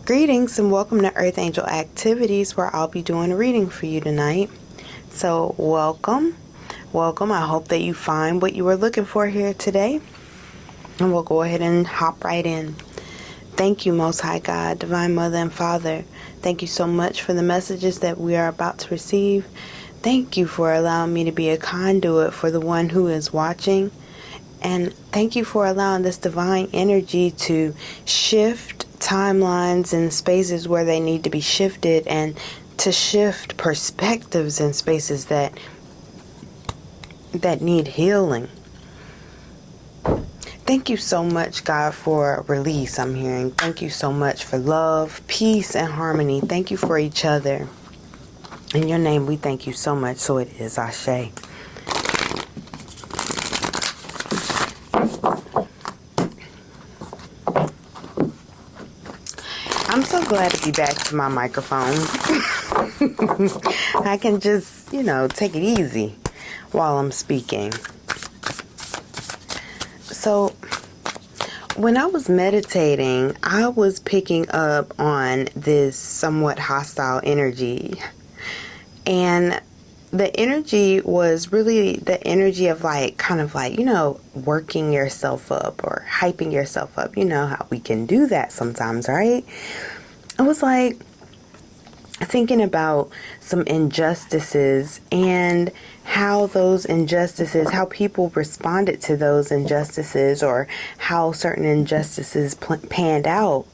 Greetings and welcome to Earth Angel Activities, where I'll be doing a reading for you tonight. So welcome. I hope that you find what you were looking for here today. And we'll go ahead and hop right in. Thank you, Most High God, Divine Mother and Father. Thank you so much for the messages that we are about to receive. Thank you for allowing me to be a conduit for the one who is watching. And thank you for allowing this divine energy to shift timelines and spaces where they need to be shifted, and to shift perspectives in spaces that need healing. Thank you so much, God, for release. I'm hearing thank you so much for love, peace, and harmony. Thank you for each other. In your name we thank you so much. So it is. Ashe. I'm so glad to be back to my microphone. I can just, take it easy while I'm speaking. So, when I was meditating, I was picking up on this somewhat hostile energy. And the energy was really the energy of working yourself up or hyping yourself up. You know how we can do that sometimes, right? I was like thinking about some injustices and how those injustices, how people responded to those injustices, or how certain injustices panned out.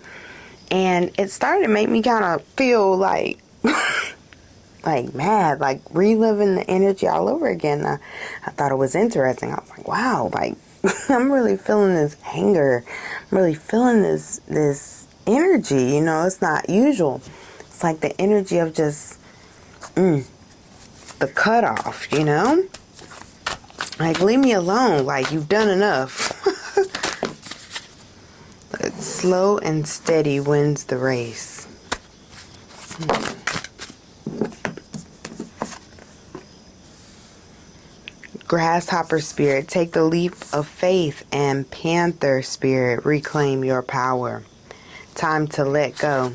And it started to make me kind of feel like mad, like reliving the energy all over again. I thought it was interesting. I was like, wow, I'm really feeling this anger. I'm really feeling this energy. It's not usual. It's like the energy of just the cutoff, like, leave me alone, like, you've done enough. But slow and steady wins the race. Grasshopper spirit, take the leap of faith, and panther spirit, reclaim your power. Time to let go.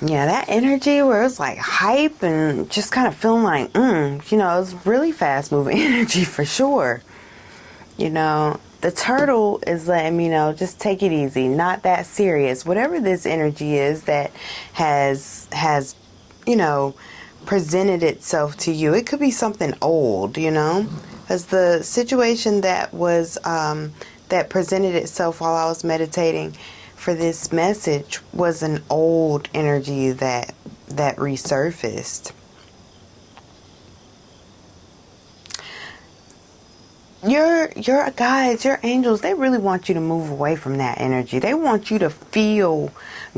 Yeah, that energy where it's like hype and just kind of feeling like, it's really fast moving energy for sure. The turtle is letting me know, just take it easy, not that serious. Whatever this energy is that has presented itself to you. It could be something old, as the situation that was that presented itself while I was meditating for this message was an old energy that resurfaced. Your guides, your angels, they really want you to move away from that energy. They want you to feel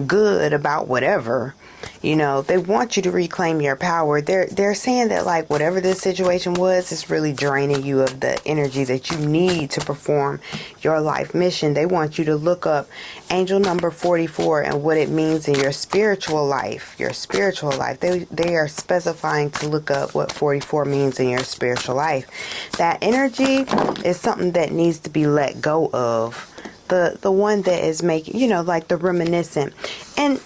good about whatever. They want you to reclaim your power. They're saying that, like, whatever this situation was, it's really draining you of the energy that you need to perform your life mission. They want you to look up angel number 44 and what it means in your spiritual life. They are specifying to look up what 44 means in your spiritual life. That energy is something that needs to be let go of. The one that is making, like the reminiscent. And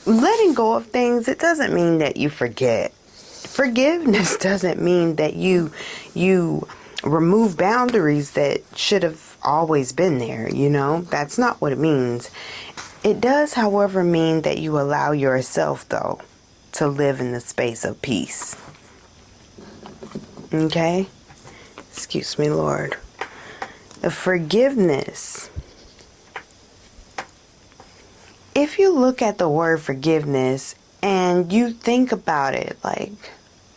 letting go of things, it doesn't mean that you forget. Forgiveness doesn't mean that you remove boundaries that should have always been there, That's not what it means. It does, however, mean that you allow yourself, though, to live in the space of peace. Okay? Excuse me, Lord. Forgiveness. If you look at the word forgiveness and you think about it, like,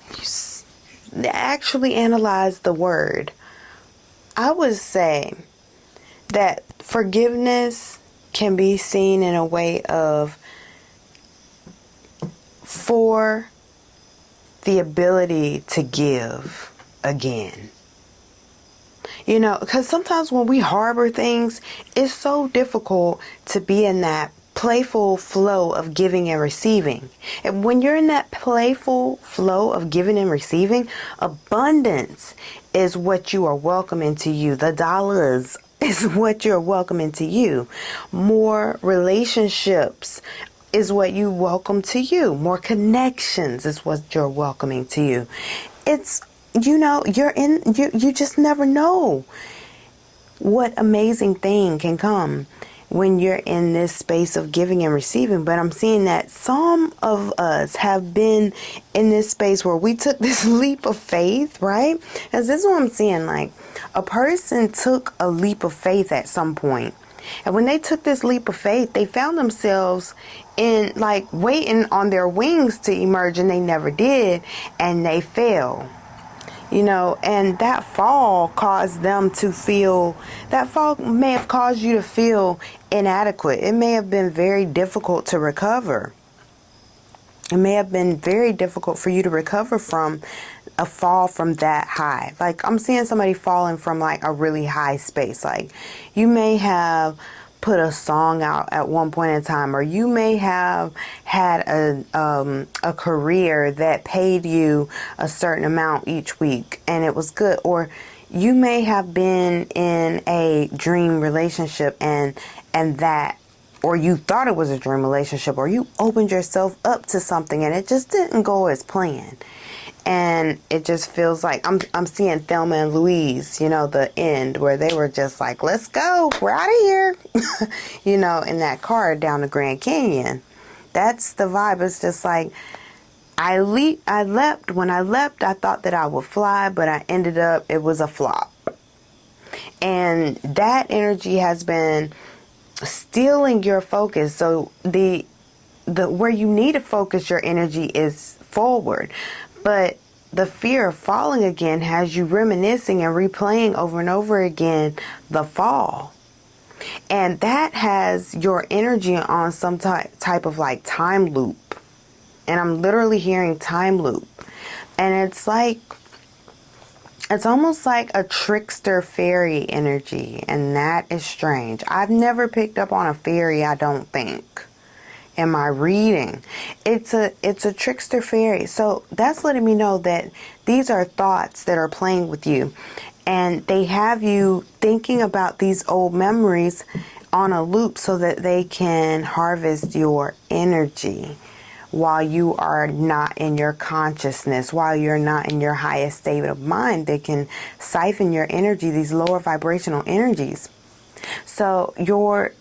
you actually analyze the word, I would say that forgiveness can be seen in a way of for the ability to give again. Because sometimes when we harbor things, it's so difficult to be in that playful flow of giving and receiving. And when you're in that playful flow of giving and receiving, abundance is what you are welcoming to you. The dollars is what you're welcoming to you. More relationships is what you welcome to you. More connections is what you're welcoming to you. It's, you just never know what amazing thing can come when you're in this space of giving and receiving. But I'm seeing that some of us have been in this space where we took this leap of faith, right? Because this is what I'm seeing. Like, a person took a leap of faith at some point. And when they took this leap of faith, they found themselves in, like, waiting on their wings to emerge, and they never did, and they fell. And that fall caused them to feel, that fall may have caused you to feel inadequate. It may have been very difficult to recover. It may have been very difficult for you to recover from a fall from that high. Like, I'm seeing somebody falling from like a really high space. Like, you may have put a song out at one point in time, or you may have had a career that paid you a certain amount each week and it was good, or you may have been in a dream relationship and that, or you thought it was a dream relationship, or you opened yourself up to something and it just didn't go as planned. And it just feels like I'm seeing Thelma and Louise, the end where they were just like, let's go, we're out of here, in that car down the Grand Canyon. That's the vibe. It's just like, I leapt. When I leapt, I thought that I would fly, but I ended up, it was a flop. And that energy has been stealing your focus. So the where you need to focus your energy is forward. But the fear of falling again has you reminiscing and replaying over and over again the fall. And that has your energy on some type of like time loop. And I'm literally hearing time loop. And it's like, it's almost like a trickster fairy energy. And that is strange. I've never picked up on a fairy, I don't think, in my reading. It's a trickster fairy. So that's letting me know that these are thoughts that are playing with you, and they have you thinking about these old memories on a loop so that they can harvest your energy while you are not in your consciousness, while you're not in your highest state of mind. They can siphon your energy, these lower vibrational energies. So your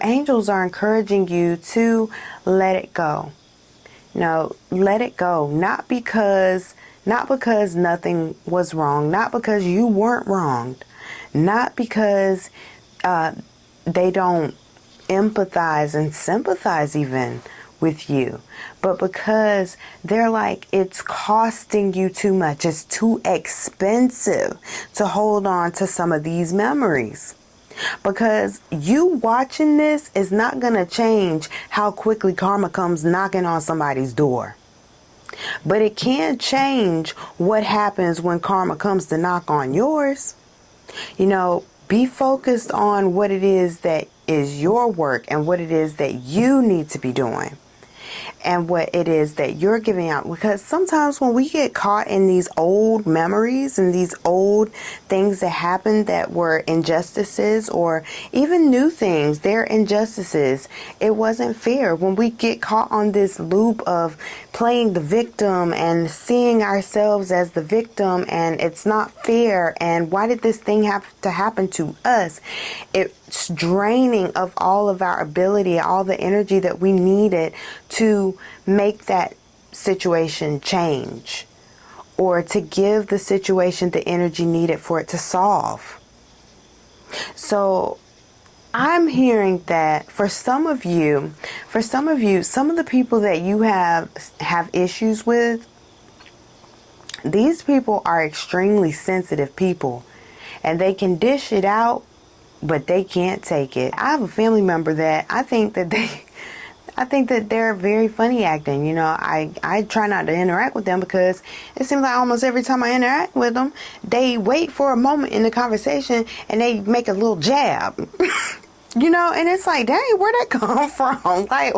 angels are encouraging you to let it go. Let it go. Not because nothing was wrong. Not because you weren't wronged. Not because they don't empathize and sympathize even with you. But because they're like, it's costing you too much. It's too expensive to hold on to some of these memories. Because you watching this is not going to change how quickly karma comes knocking on somebody's door. But it can change what happens when karma comes to knock on yours. Be focused on what it is that is your work and what it is that you need to be doing. And what it is that you're giving out. Because sometimes when we get caught in these old memories and these old things that happened that were injustices, or even new things, they're injustices. It wasn't fair. When we get caught on this loop of playing the victim and seeing ourselves as the victim, and it's not fair, and why did this thing have to happen to us? It's draining of all of our ability, all the energy that we needed to make that situation change, or to give the situation the energy needed for it to solve. So I'm hearing that for some of you, some of the people that you have issues with, these people are extremely sensitive people, and they can dish it out, but they can't take it. I have a family member that I think that they're very funny acting. I try not to interact with them because it seems like almost every time I interact with them, they wait for a moment in the conversation and they make a little jab. And it's like, dang, where'd that come from? Like,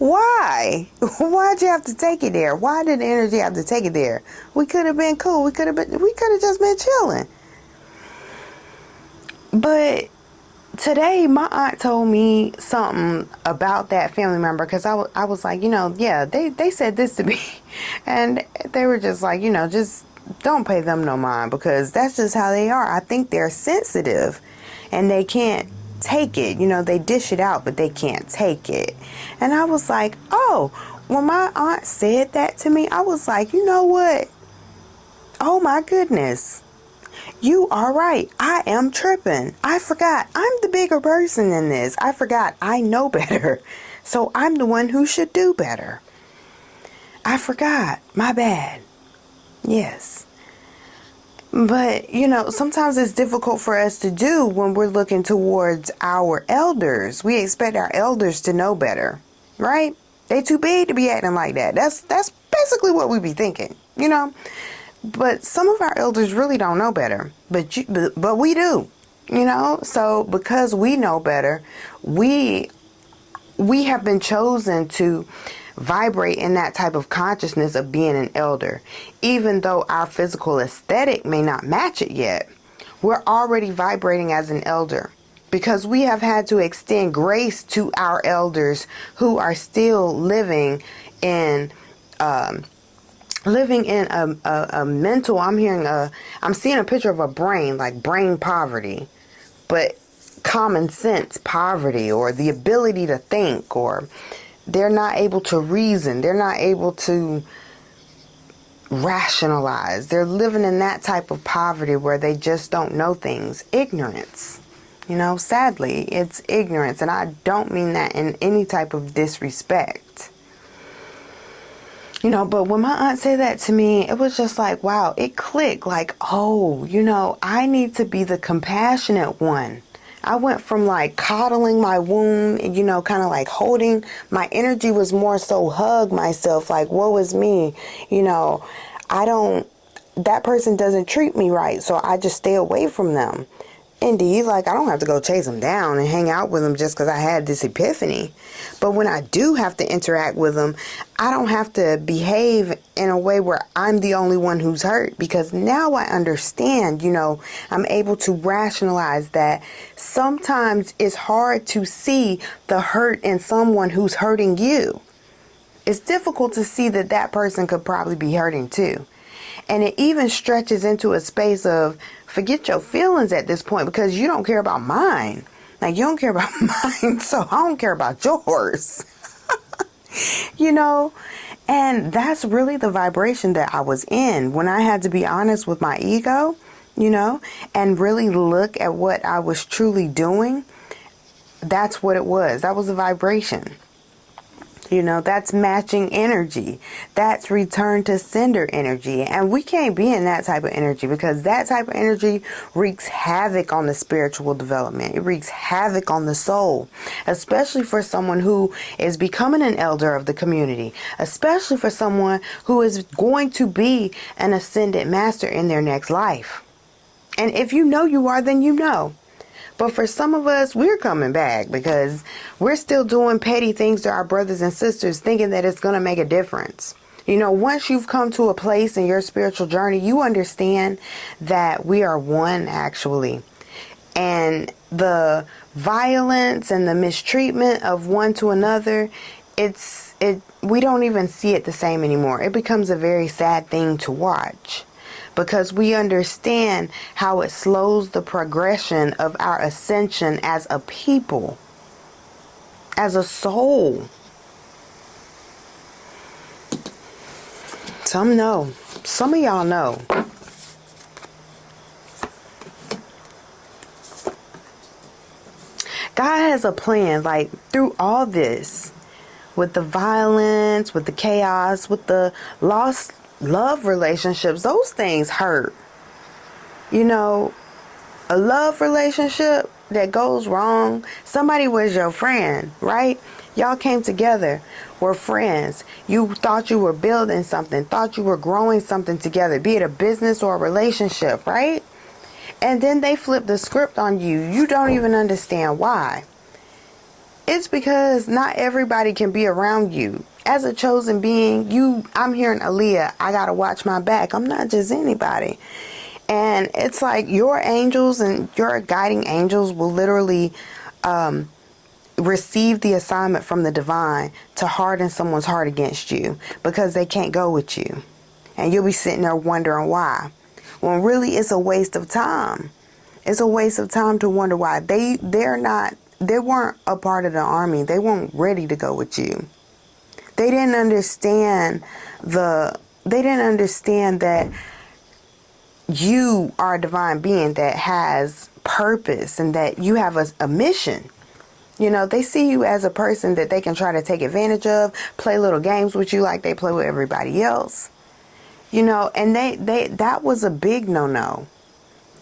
why? Why'd you have to take it there? Why did the energy have to take it there? We could have been cool. We could have just been chilling. But today, my aunt told me something about that family member, because I was like, yeah, they said this to me. And they were just like, just don't pay them no mind, because that's just how they are. I think they're sensitive and they can't take it. They dish it out, but they can't take it. And I was like, oh, when my aunt said that to me, I was like, you know what? Oh my goodness. You are right. I am tripping. I forgot. I'm the bigger person in this. I forgot. I know better. So I'm the one who should do better. I forgot. My bad. Yes. But, sometimes it's difficult for us to do when we're looking towards our elders. We expect our elders to know better, right? They too big to be acting like that. That's basically what we be thinking, But some of our elders really don't know better, but we do, So because we know better, we have been chosen to vibrate in that type of consciousness of being an elder. Even though our physical aesthetic may not match it yet, we're already vibrating as an elder, because we have had to extend grace to our elders who are still living in a mental, I'm seeing a picture of a brain, like brain poverty, but common sense poverty, or the ability to think, or they're not able to reason. They're not able to rationalize. They're living in that type of poverty where they just don't know things. Ignorance. Sadly, it's ignorance. And I don't mean that in any type of disrespect. But when my aunt said that to me, it was just like, wow, it clicked. Like, oh, I need to be the compassionate one. I went from like coddling my wound, kind of like holding. My energy was more so hug myself, like, woe is me. That person doesn't treat me right, so I just stay away from them. Indeed, like, I don't have to go chase them down and hang out with them just because I had this epiphany. But when I do have to interact with them, I don't have to behave in a way where I'm the only one who's hurt, because now I understand, I'm able to rationalize that sometimes it's hard to see the hurt in someone who's hurting you. It's difficult to see that that person could probably be hurting too. And it even stretches into a space of forget your feelings at this point, because you don't care about mine. Like, you don't care about mine, so I don't care about yours. And that's really the vibration that I was in when I had to be honest with my ego, and really look at what I was truly doing. That's what it was. That was a vibration. That's matching energy. That's return to sender energy. And we can't be in that type of energy, because that type of energy wreaks havoc on the spiritual development. It wreaks havoc on the soul, especially for someone who is becoming an elder of the community, especially for someone who is going to be an ascended master in their next life. And if you know you are, then you know. But for some of us, we're coming back because we're still doing petty things to our brothers and sisters, thinking that it's going to make a difference. Once you've come to a place in your spiritual journey, you understand that we are one, actually. And the violence and the mistreatment of one to another, we don't even see it the same anymore. It becomes a very sad thing to watch, because we understand how it slows the progression of our ascension as a people, as a soul. Some know. Some of y'all know. God has a plan, like, through all this, with the violence, with the chaos, with the lost love relationships. Those things hurt. A love relationship that goes wrong. Somebody was your friend, right? Y'all came together, were friends. You thought you were building something, thought you were growing something together, be it a business or a relationship, right? And then they flip the script on you. You don't even understand why. It's because not everybody can be around you. As a chosen being, I'm hearing Aaliyah, I gotta watch my back. I'm not just anybody. And it's like your angels and your guiding angels will literally receive the assignment from the divine to harden someone's heart against you because they can't go with you. And you'll be sitting there wondering why. When really it's a waste of time. It's a waste of time to wonder why. They weren't a part of the army. They weren't ready to go with you. They didn't understand that you are a divine being that has purpose and that you have a mission. You know, they see you as a person that they can try to take advantage of, play little games with you like they play with everybody else. You know, and that was a big no-no.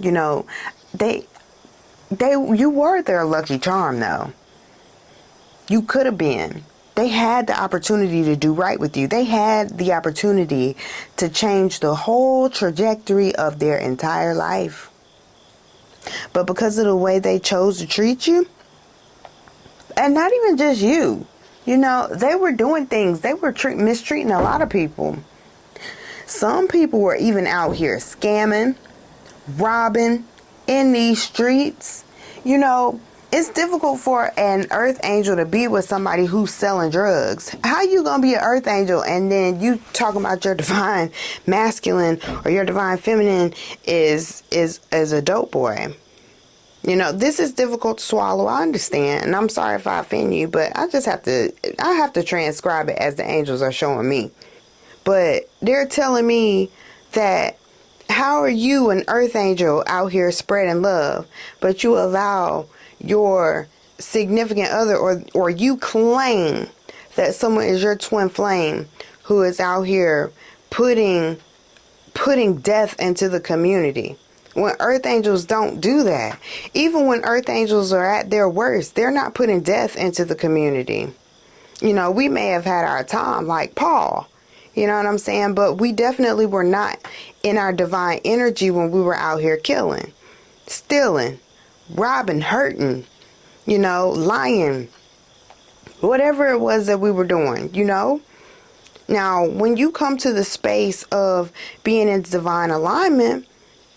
You know, you were their lucky charm though. You could have been. They had the opportunity to do right with you. They had the opportunity to change the whole trajectory of their entire life. But because of the way they chose to treat you, and not even just you, you know, they were doing things. They were mistreating a lot of people. Some people were even out here scamming, robbing in these streets. You know, it's difficult for an earth angel to be with somebody who's selling drugs. How you gonna be an earth angel and then you talking about your divine masculine or your divine feminine is a dope boy? You know, this is difficult to swallow. I understand, and I'm sorry if I offend you, but I have to transcribe it as the angels are showing me. But they're telling me that how are you an earth angel out here spreading love, but you allow your significant other or you claim that someone is your twin flame who is out here putting death into the community? When earth angels don't do that. Even when earth angels are at their worst, they're not putting death into the community. You know, we may have had our time like Paul. You know what I'm saying? But we definitely were not in our divine energy when we were out here killing, stealing, robbing, hurting, you know, lying, whatever it was that we were doing, you know. Now, when you come to the space of being in divine alignment,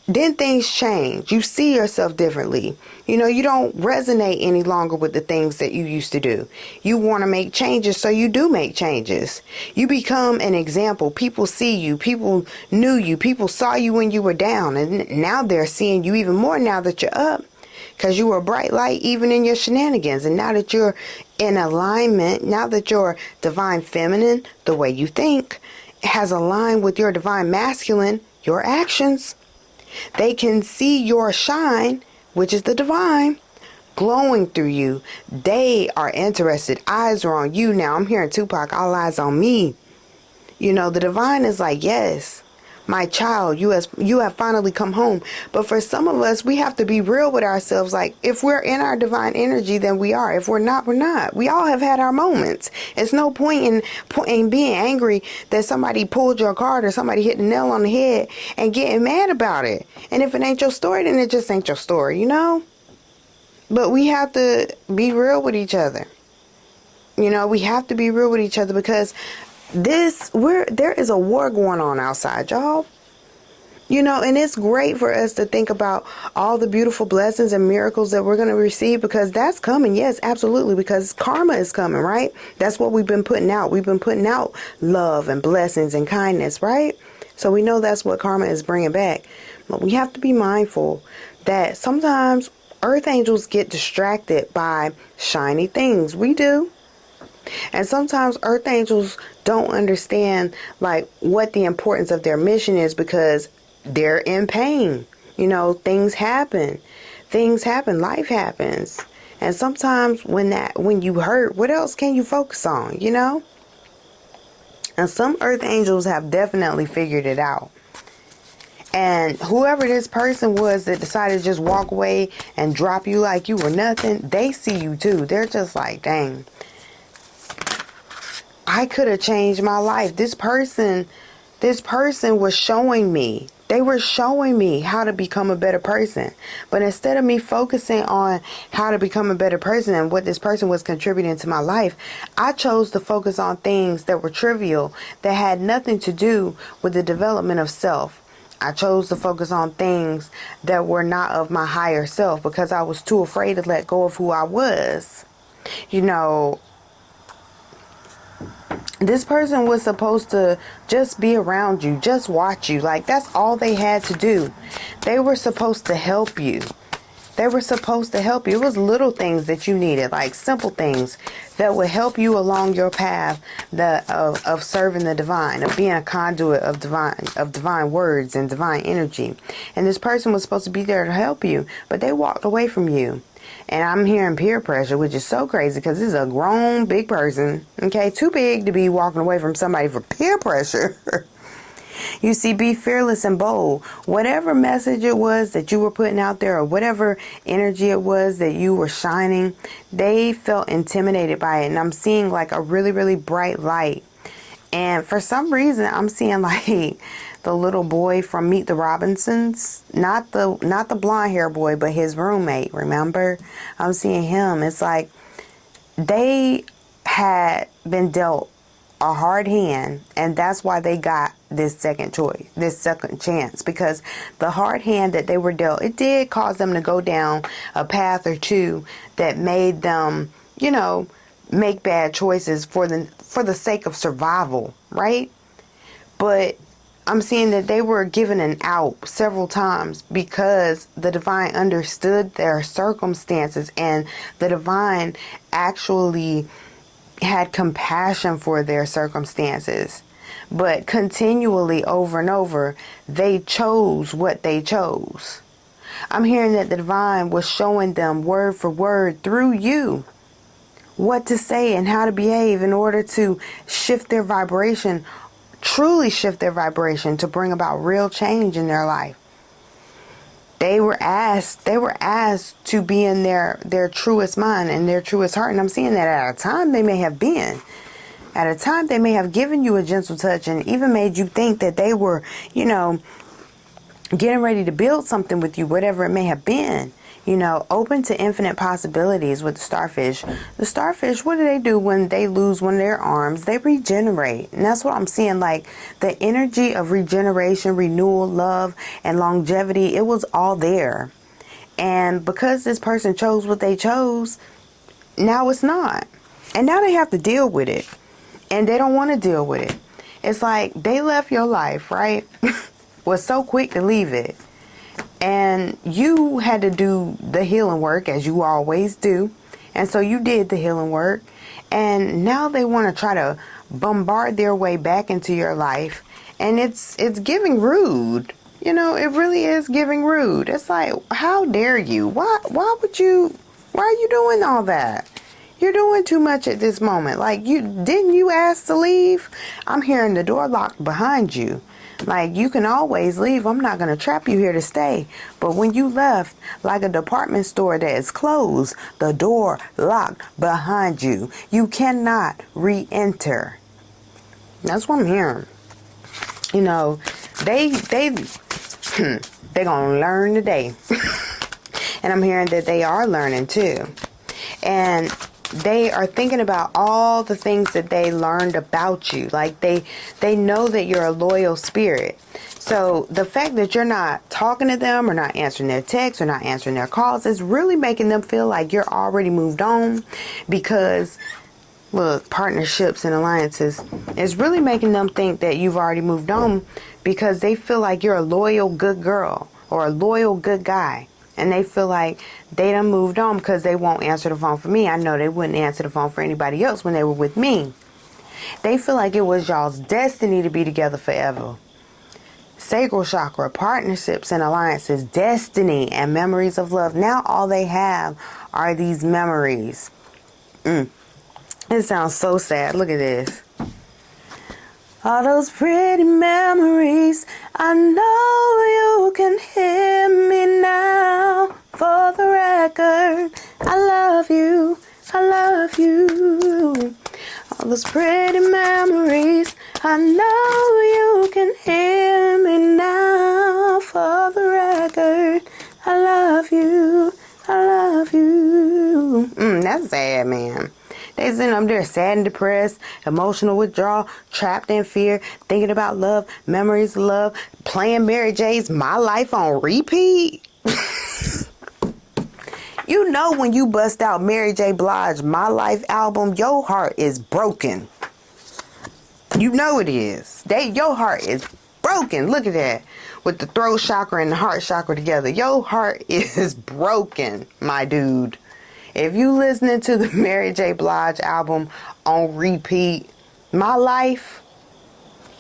then things change. You see yourself differently. You know, you don't resonate any longer with the things that you used to do. You want to make changes, so you do make changes. You become an example. People see you. People knew you. People saw you when you were down. And now they're seeing you even more now that you're up. Because you were a bright light even in your shenanigans. And now that you're in alignment, now that your divine feminine, the way you think, has aligned with your divine masculine, your actions, they can see your shine, which is the divine, glowing through you. They are interested. Eyes are on you. Now I'm hearing Tupac, all eyes on me. You know, the divine is like, yes, my child, you have finally come home. But for some of us, we have to be real with ourselves. Like, if we're in our divine energy, then we are. If we're not, we're not. We all have had our moments. It's no point in being angry that somebody pulled your card or somebody hit the nail on the head and getting mad about it. And if it ain't your story, then it just ain't your story, you know? But we have to be real with each other. You know, we have to be real with each other because there is a war going on outside, y'all. You know, and it's great for us to think about all the beautiful blessings and miracles that we're going to receive because that's coming. Yes, absolutely. Because karma is coming, right? That's what we've been putting out. We've been putting out love and blessings and kindness, right? So we know that's what karma is bringing back. But we have to be mindful that sometimes earth angels get distracted by shiny things. We do. And sometimes earth angels don't understand like what the importance of their mission is because they're in pain. You know, things happen, life happens. And sometimes when you hurt, what else can you focus on, you know? And some earth angels have definitely figured it out. And whoever this person was that decided to just walk away and drop you like you were nothing, they see you too. They're just like, dang, I could have changed my life. This person was showing me. They were showing me how to become a better person. But instead of me focusing on how to become a better person and what this person was contributing to my life, I chose to focus on things that were trivial, that had nothing to do with the development of self. I chose to focus on things that were not of my higher self because I was too afraid to let go of who I was. You know, this person was supposed to just be around you, just watch you. Like, that's all they had to do. They were supposed to help you. They were supposed to help you. It was little things that you needed, like simple things that would help you along your path of serving the divine, of being a conduit of divine words and divine energy. And this person was supposed to be there to help you, but they walked away from you. And I'm hearing peer pressure, which is so crazy because this is a grown, big person. Okay, too big to be walking away from somebody for peer pressure. You see, be fearless and bold. Whatever message it was that you were putting out there, or whatever energy it was that you were shining, they felt intimidated by it. And I'm seeing like a really, really bright light. And for some reason, I'm seeing like the little boy from Meet the Robinsons, not the blonde hair boy, but his roommate. Remember, I'm seeing him. It's like they had been dealt a hard hand, and that's why they got this second choice, this second chance, because the hard hand that they were dealt, it did cause them to go down a path or two that made them, you know, make bad choices for the sake of survival, right? But I'm seeing that they were given an out several times because the divine understood their circumstances, and the divine actually had compassion for their circumstances. But continually, over and over, they chose what they chose. I'm hearing that the divine was showing them word for word through you what to say and how to behave in order to shift their vibration, truly shift their vibration, to bring about real change in their life. They were asked to be in their truest mind and their truest heart. And I'm seeing that at a time they may have been. At a time they may have given you a gentle touch and even made you think that they were, you know, getting ready to build something with you, whatever it may have been. You know, open to infinite possibilities with the starfish. The starfish, what do when they lose one of their arms? They regenerate. And that's what I'm seeing, like the energy of regeneration, renewal, love, and longevity. It was all there. And because this person chose what they chose, now it's not. And now they have to deal with it. And they don't want to deal with it. It's like they left your life, right? Was so quick to leave it. And you had to do the healing work, as you always do. And so you did the healing work. And now they want to try to bombard their way back into your life. And it's giving rude. You know, it really is giving rude. It's like, how dare you? Why are you doing all that? You're doing too much at this moment. Like, didn't you ask to leave? I'm hearing the door locked behind you. Like, you can always leave. I'm not going to trap you here to stay. But when you left, like a department store that is closed, the door locked behind you, you cannot re-enter. That's what I'm hearing. You know, they're going to learn today. And I'm hearing that they are learning too. And they are thinking about all the things that they learned about you. Like they know that you're a loyal spirit. So the fact that you're not talking to them or not answering their texts or not answering their calls is really making them feel like you're already moved on, because look, partnerships and alliances is really making them think that you've already moved on, because they feel like you're a loyal good girl or a loyal good guy. And they feel like they done moved on because they won't answer the phone for me. I know they wouldn't answer the phone for anybody else when they were with me. They feel like it was y'all's destiny to be together forever. Sacral chakra, partnerships and alliances, destiny and memories of love. Now all they have are these memories. It sounds so sad. Look at this. All those pretty memories, I know you can hear me now. For the record, I love you, I love you. All those pretty memories, I know you can hear me now. For the record, I love you, I love you. That's sad, man. They sitting up there sad and depressed, emotional withdrawal, trapped in fear, thinking about love, memories of love, playing Mary J's My Life on repeat. You know, when you bust out Mary J. Blige My Life album, your heart is broken. You know it is. Your heart is broken. Look at that. With the throat chakra and the heart chakra together. Your heart is broken, my dude. If you listening to the Mary J. Blige album on repeat, My Life,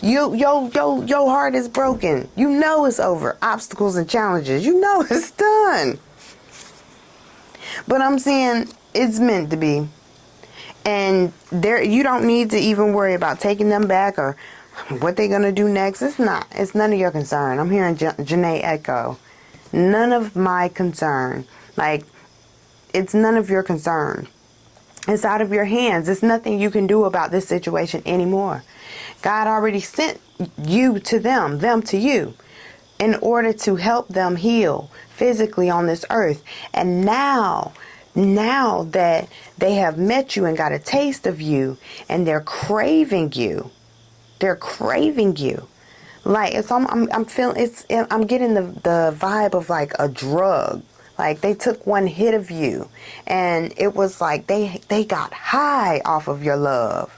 your heart is broken. You know it's over. Obstacles and challenges. You know it's done. But I'm saying it's meant to be. And you don't need to even worry about taking them back or what they're going to do next. It's none of your concern. I'm hearing Janae echo. None of my concern. Like, it's none of your concern. It's out of your hands. There's nothing you can do about this situation anymore. God already sent you to them to you, in order to help them heal physically on this earth. And now that they have met you and got a taste of you, and they're craving you. Like, I'm feeling I'm getting the vibe of like a drug. Like, they took one hit of you, and it was like they got high off of your love.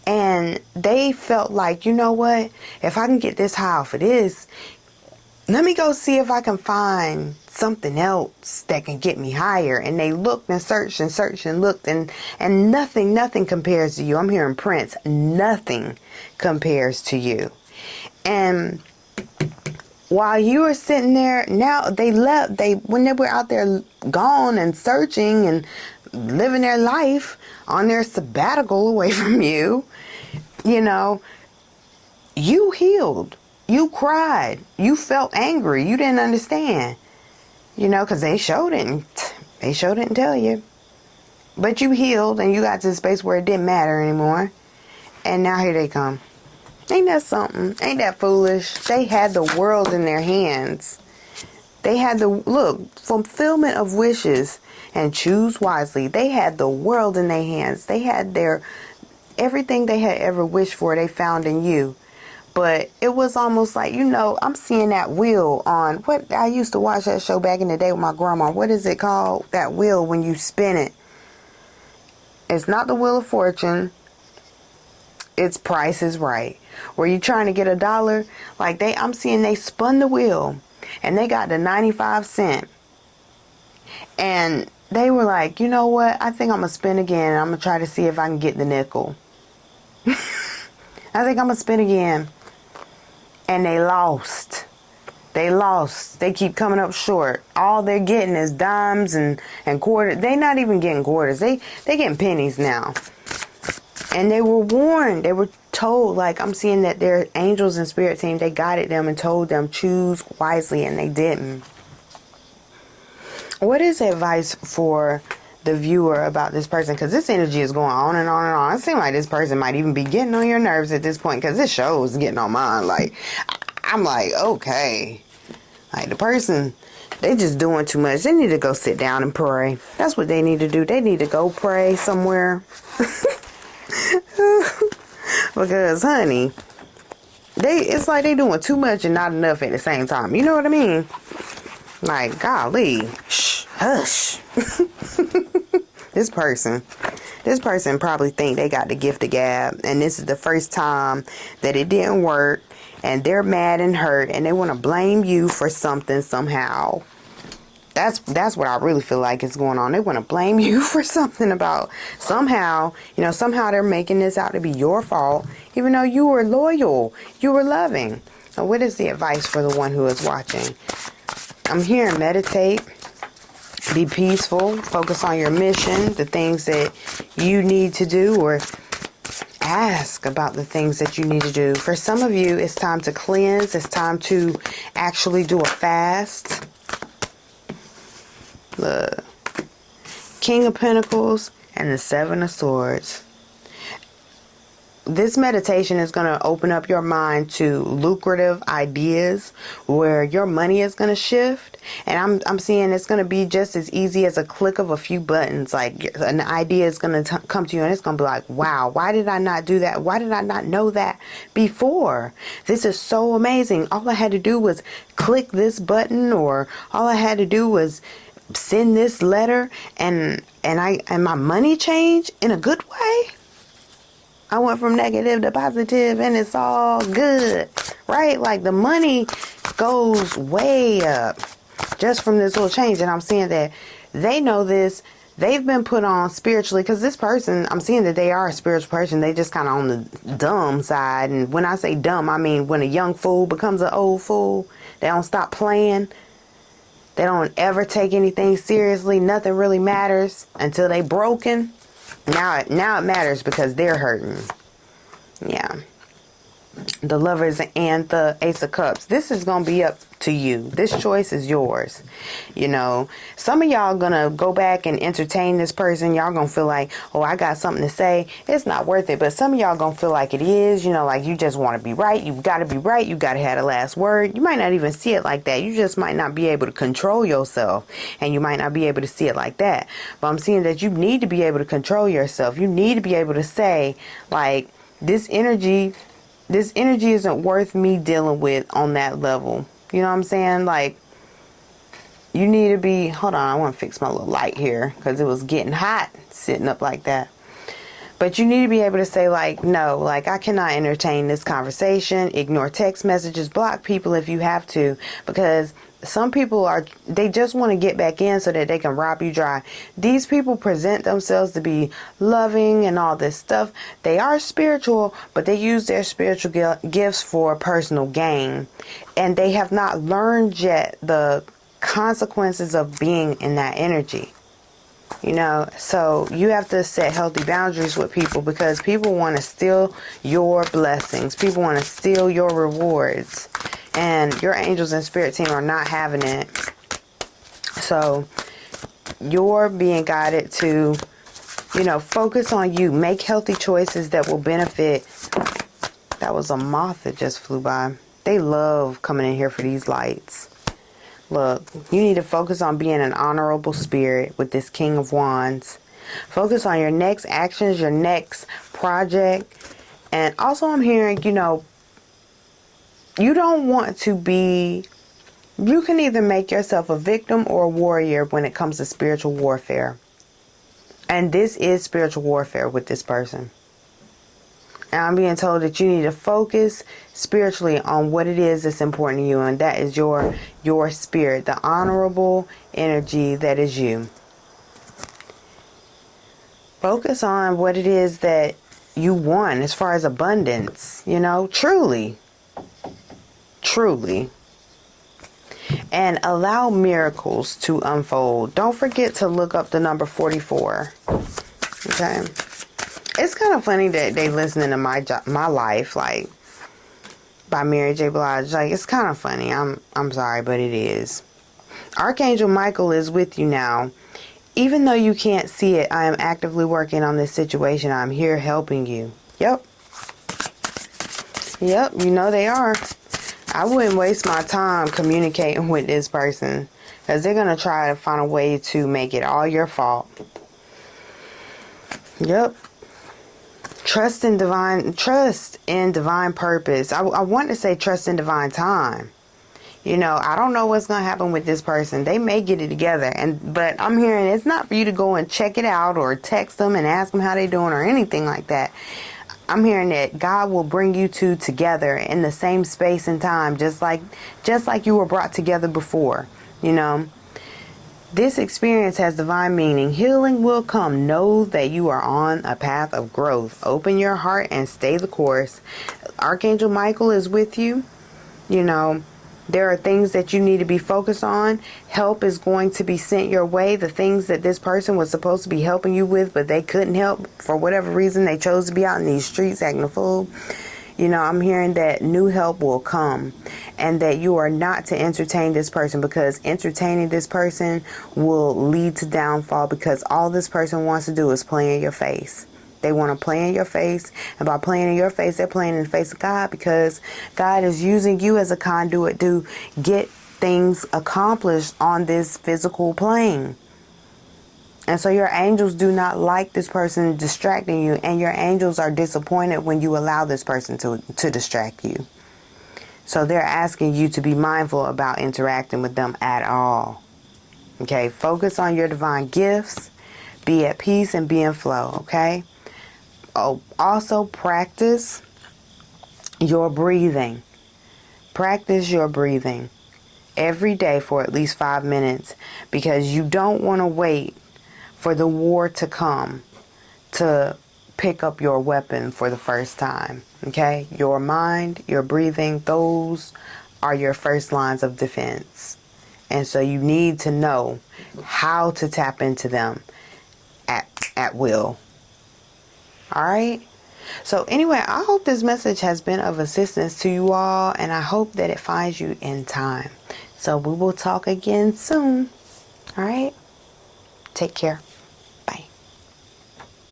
And they felt like, you know what? If I can get this high off of this, let me go see if I can find something else that can get me higher. And they looked and searched and looked, and nothing compares to you. I'm hearing Prince. Nothing compares to you. And while you were sitting there, now they left. When they were out there gone and searching and living their life on their sabbatical away from you, you know, you healed. You cried. You felt angry. You didn't understand. You know, because they sure didn't tell you. But you healed, and you got to the space where it didn't matter anymore. And now here they come. Ain't that something? Ain't that foolish? They had the world in their hands. They had fulfillment of wishes and choose wisely. They had the world in their hands. They had everything they had ever wished for, they found in you. But it was almost like, you know, I'm seeing that wheel on, what I used to watch that show back in the day with my grandma. What is it called? That wheel when you spin it. It's not the Wheel of Fortune. It's Price is Right. Where you trying to get $1. Like I'm seeing they spun the wheel and they got the 95 cent. And they were like, you know what? I think I'm going to spin again. And I'm going to try to see if I can get the nickel. I think I'm going to spin again. And they lost. They keep coming up short. All they're getting is dimes and quarters. They not even getting quarters. They getting pennies now. And they were warned. They were told, like, I'm seeing that their angels and spirit team, they guided them and told them choose wisely, and they didn't. What is advice for the viewer about this person? Because this energy is going on and on and on. It seems like this person might even be getting on your nerves at this point, because this show is getting on mine. Like, I'm like, okay. Like, the person, they just doing too much. They need to go sit down and pray. That's what they need to do. They need to go pray somewhere. Because, honey, it's like they doing too much and not enough at the same time. You know what I mean? Like, golly. Shh. Hush. This person probably think they got the gift of gab, and this is the first time that it didn't work, and they're mad and hurt, and they want to blame you for something somehow. That's what I really feel like is going on. They want to blame you for something about somehow they're making this out to be your fault, even though you were loyal, you were loving. So what is the advice for the one who is watching? I'm hearing meditate. Be peaceful, focus on your mission, the things that you need to do, or ask about the things that you need to do. For some of you, it's time to cleanse. It's time to actually do a fast. The King of Pentacles and the Seven of Swords. this meditation is going to open up your mind to lucrative ideas where your money is going to shift. And I'm seeing it's going to be just as easy as a click of a few buttons. Like an idea is going to come to you and it's going to be like, wow, why did I not do that? Why did I not know that before? This is so amazing. All I had to do was click this button, or all I had to do was send this letter, and my money changed in a good way. I went from negative to positive and it's all good, right? Like the money goes way up just from this little change. And I'm seeing that they know this. They've been put on spiritually, because this person, I'm seeing that they are a spiritual person. They just kind of on the dumb side. And when I say dumb, I mean when a young fool becomes an old fool. They don't stop playing. They don't ever take anything seriously. Nothing really matters until they broken. Now it matters because they're hurting. Yeah. The Lovers and the Ace of Cups. This is going to be up to you. This choice is yours. You know, some of y'all going to go back and entertain this person. Y'all going to feel like, oh, I got something to say. It's not worth it. But some of y'all going to feel like it is. You know, like you just want to be right. You got to be right. You got to have the last word. You might not even see it like that. You just might not be able to control yourself. And you might not be able to see it like that. But I'm seeing that you need to be able to control yourself. You need to be able to say, like, this energy isn't worth me dealing with on that level. You know what I'm saying? Like, you need to be, hold on, I want to fix my little light here because it was getting hot sitting up like that. But you need to be able to say, like, no, like, I cannot entertain this conversation. Ignore text messages, block people if you have to, because some people they just want to get back in so that they can rob you dry. These people present themselves to be loving and all this stuff. They are spiritual, but they use their spiritual gifts for personal gain. And they have not learned yet the consequences of being in that energy. You know, so you have to set healthy boundaries with people, because people want to steal your blessings. People want to steal your rewards. And your angels and spirit team are not having it. So you're being guided to, you know, focus on you. Make healthy choices that will benefit. That was a moth that just flew by. They love coming in here for these lights. Look, you need to focus on being an honorable spirit with this King of Wands. Focus on your next actions, your next project. And also I'm hearing, you know, you don't want to be, you can either make yourself a victim or a warrior when it comes to spiritual warfare. And this is spiritual warfare with this person. And I'm being told that you need to focus spiritually on what it is that's important to you. And that is your spirit, the honorable energy that is you. Focus on what it is that you want as far as abundance, you know, truly. And allow miracles to unfold. Don't forget to look up the number 44. Okay. It's kind of funny that they listening to my life, like, by Mary J. Blige. Like, it's kind of funny. I'm sorry, but it is. Archangel Michael is with you now. Even though you can't see it, I am actively working on this situation. I'm here helping you. Yep, you know they are. I wouldn't waste my time communicating with this person, because they're going to try to find a way to make it all your fault. Yep. Trust in divine purpose. I want to say trust in divine time. You know, I don't know what's going to happen with this person. They may get it together. But I'm hearing it's not for you to go and check it out or text them and ask them how they're doing or anything like that. I'm hearing that God will bring you two together in the same space and time, just like you were brought together before. You know, this experience has divine meaning. Healing will come. Know that you are on a path of growth. Open your heart and stay the course. Archangel Michael is with you. You know, there are things that you need to be focused on. Help is going to be sent your way. The things that this person was supposed to be helping you with, but they couldn't help for whatever reason. They chose to be out in these streets acting a fool. You know, I'm hearing that new help will come, and that you are not to entertain this person, because entertaining this person will lead to downfall, because all this person wants to do is play in your face. They want to play in your face. And by playing in your face, they're playing in the face of God, because God is using you as a conduit to get things accomplished on this physical plane. And so your angels do not like this person distracting you. And your angels are disappointed when you allow this person to distract you. So they're asking you to be mindful about interacting with them at all. Okay, focus on your divine gifts. Be at peace and be in flow, okay? Oh, also practice your breathing. Practice your breathing every day for at least 5 minutes, because you don't want to wait for the war to come to pick up your weapon for the first time, okay? Your mind, your breathing, those are your first lines of defense. And so you need to know how to tap into them at will. All right? So anyway, I hope this message has been of assistance to you all, and I hope that it finds you in time. So we will talk again soon. All right? Take care.